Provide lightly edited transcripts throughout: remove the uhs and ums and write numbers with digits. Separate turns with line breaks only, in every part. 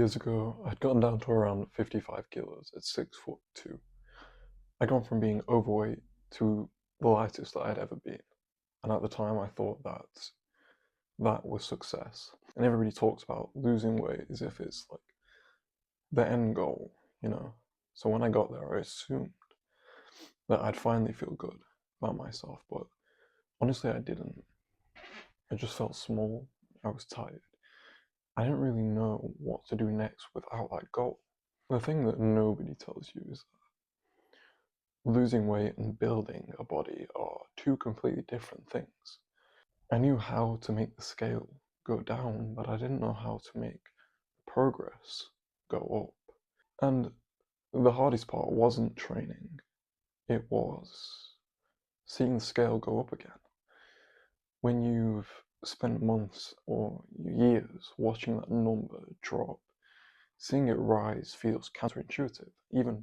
years ago, I'd gotten down to around 55 kilos at 6'2". I'd gone from being overweight to the lightest that I'd ever been. And at the time, I thought that that was success. And everybody talks about losing weight as if it's like the end goal, you know? So when I got there, I assumed that I'd finally feel good about myself, but honestly, I didn't. I just felt small. I was tired. I didn't really know what to do next without that goal. The thing that nobody tells you is that losing weight and building a body are two completely different things. I knew how to make the scale go down, but I didn't know how to make progress go up. And the hardest part wasn't training, it was seeing the scale go up again. When you've spent months or years watching that number drop, seeing it rise feels counterintuitive, even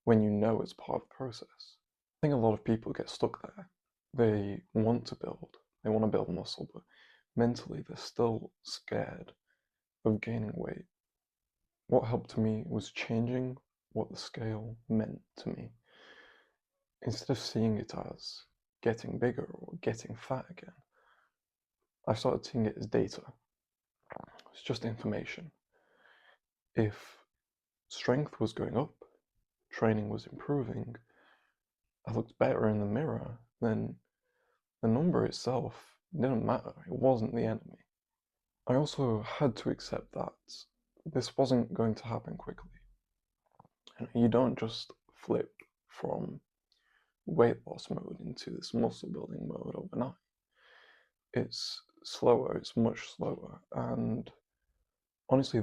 when you know it's part of the process. I think a lot of people get stuck there. They want to build muscle, but mentally they're still scared of gaining weight. What helped me was changing what the scale meant to me. Instead of seeing it as getting bigger or getting fat again, I started seeing it as data. It's just information. If strength was going up, training was improving, I looked better in the mirror, then the number itself didn't matter. It wasn't the enemy. I also had to accept that this wasn't going to happen quickly. You don't just flip from weight loss mode into this muscle building mode overnight. It's slower, it's much slower, and honestly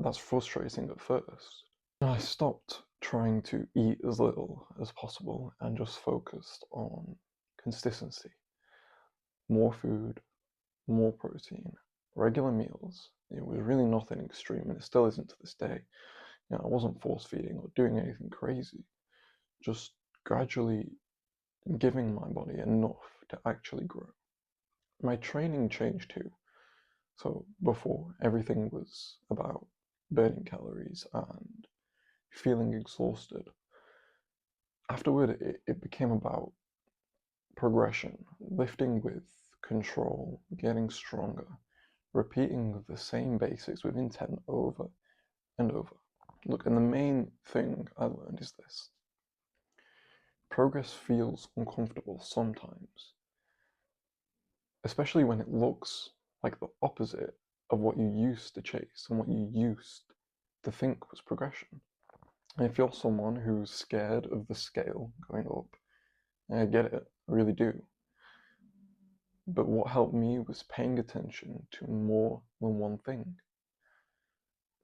that's frustrating at first. I stopped trying to eat as little as possible and just focused on consistency. More food, more protein, regular meals. It was really nothing extreme, and it still isn't to this day. I wasn't force feeding or doing anything crazy, just gradually giving my body enough to actually grow. My training changed too. So before, everything was about burning calories and feeling exhausted. Afterward, it became about progression, lifting with control, getting stronger, repeating the same basics with intent over and over. Look, and the main thing I learned is this. Progress feels uncomfortable sometimes, especially when it looks like the opposite of what you used to chase and what you used to think was progression. And if you're someone who's scared of the scale going up, I get it, I really do. But what helped me was paying attention to more than one thing.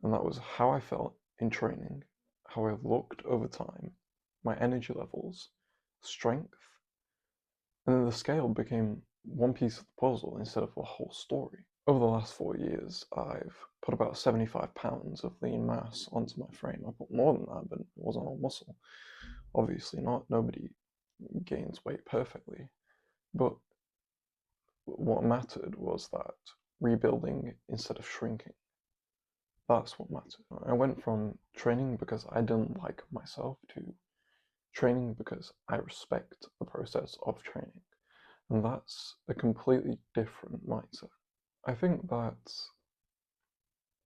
And that was how I felt in training, how I looked over time, my energy levels, strength, and then the scale became one piece of the puzzle instead of the whole story. Over the last 4 years, I've put about 75 pounds of lean mass onto my frame. I put more than that, but it wasn't all muscle. Obviously not. Nobody gains weight perfectly. But what mattered was that rebuilding instead of shrinking. That's what mattered. I went from training because I didn't like myself to training because I respect the process of training. And that's a completely different mindset. I think that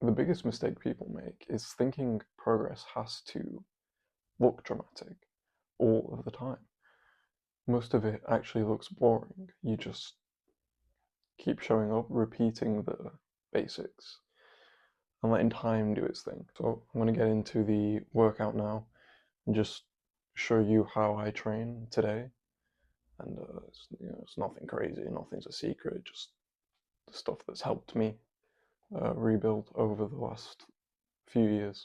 the biggest mistake people make is thinking progress has to look dramatic all of the time. Most of it actually looks boring. You just keep showing up, repeating the basics, and letting time do its thing. So I'm going to get into the workout now and just show you how I train today. And it's nothing crazy, nothing's a secret, just the stuff that's helped me rebuild over the last few years.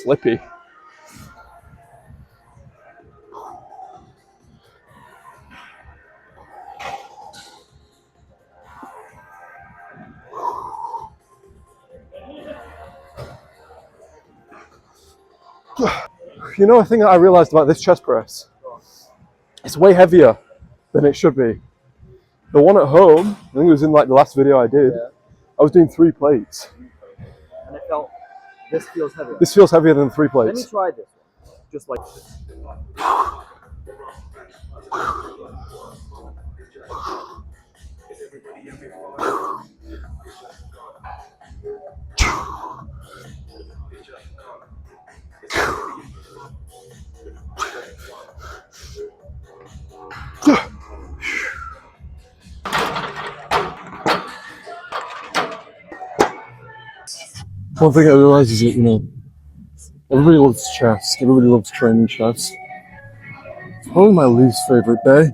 Slippy. You know, a thing that I realized about this chest press, it's way heavier than it should be. The one at home, I think it was in like the last video I did, I was doing 3 plates.
And it felt, this feels heavier.
This feels heavier than 3
Let me
plates.
try this one, just like this.
One thing I realized is that, you know, everybody loves chest. Everybody loves training chest. It's probably my least favorite day.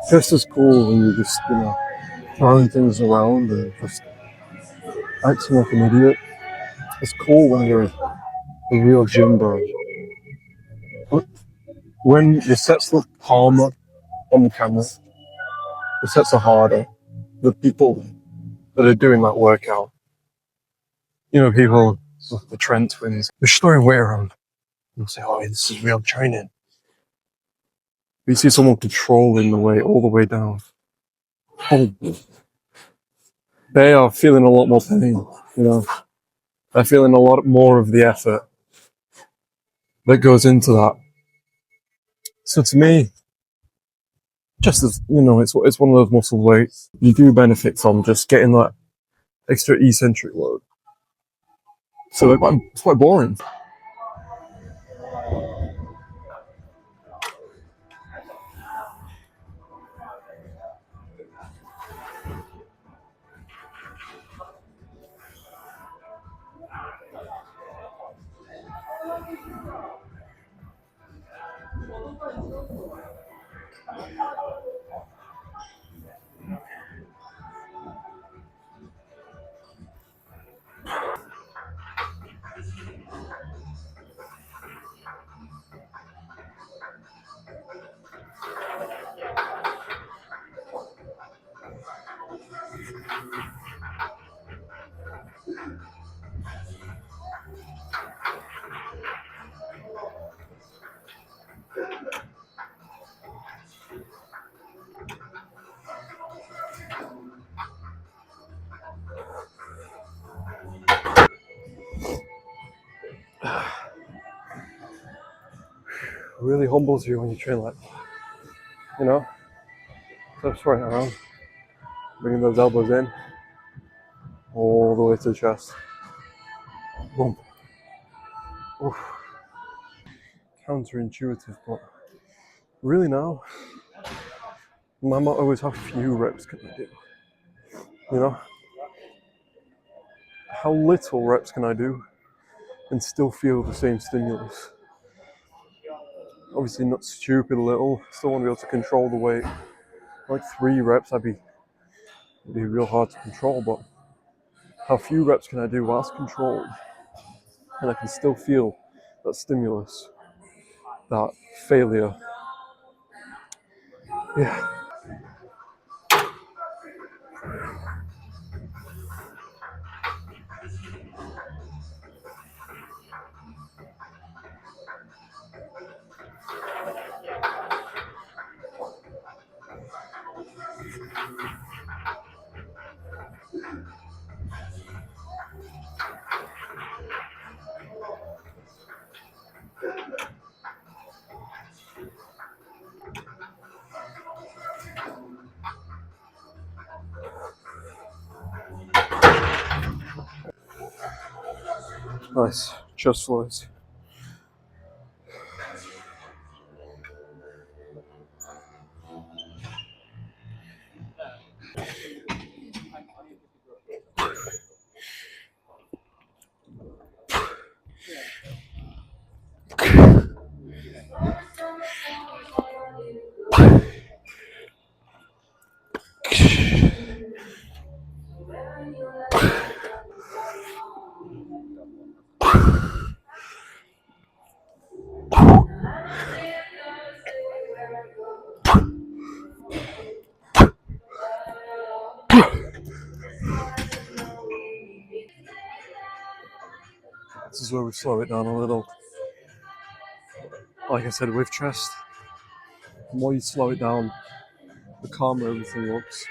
Chest is cool when you're just, you know, throwing things around and just acting like an idiot. It's cool when you're a real gym bro. But when your sets look calmer on the camera, the sets are harder. The people that are doing that workout, you know, people, the Trent twins, they're just throwing weight around. You'll say, oh, this is real training. You see someone controlling the weight all the way down. Oh, they are feeling a lot more pain, you know. They're feeling a lot more of the effort that goes into that. So to me, just as, you know, it's one of those muscle weights. You do benefit from just getting that extra eccentric load. So it's quite boring. It really humbles you when you train like that. You know? So just running around, bringing those elbows in, all the way to the chest. Boom. Oof. Counterintuitive, but really now, my motto is how few reps can I do? You know? How little reps can I do and still feel the same stimulus? Obviously not stupid little, still want to be able to control the weight. Like 3 reps, it'd be real hard to control, but how few reps can I do whilst controlled and I can still feel that stimulus, that failure. Yeah. Nice, chest flies. This is where we slow it down a little. Like I said, with chest, the more you slow it down, the calmer everything looks.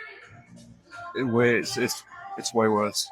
It's way worse.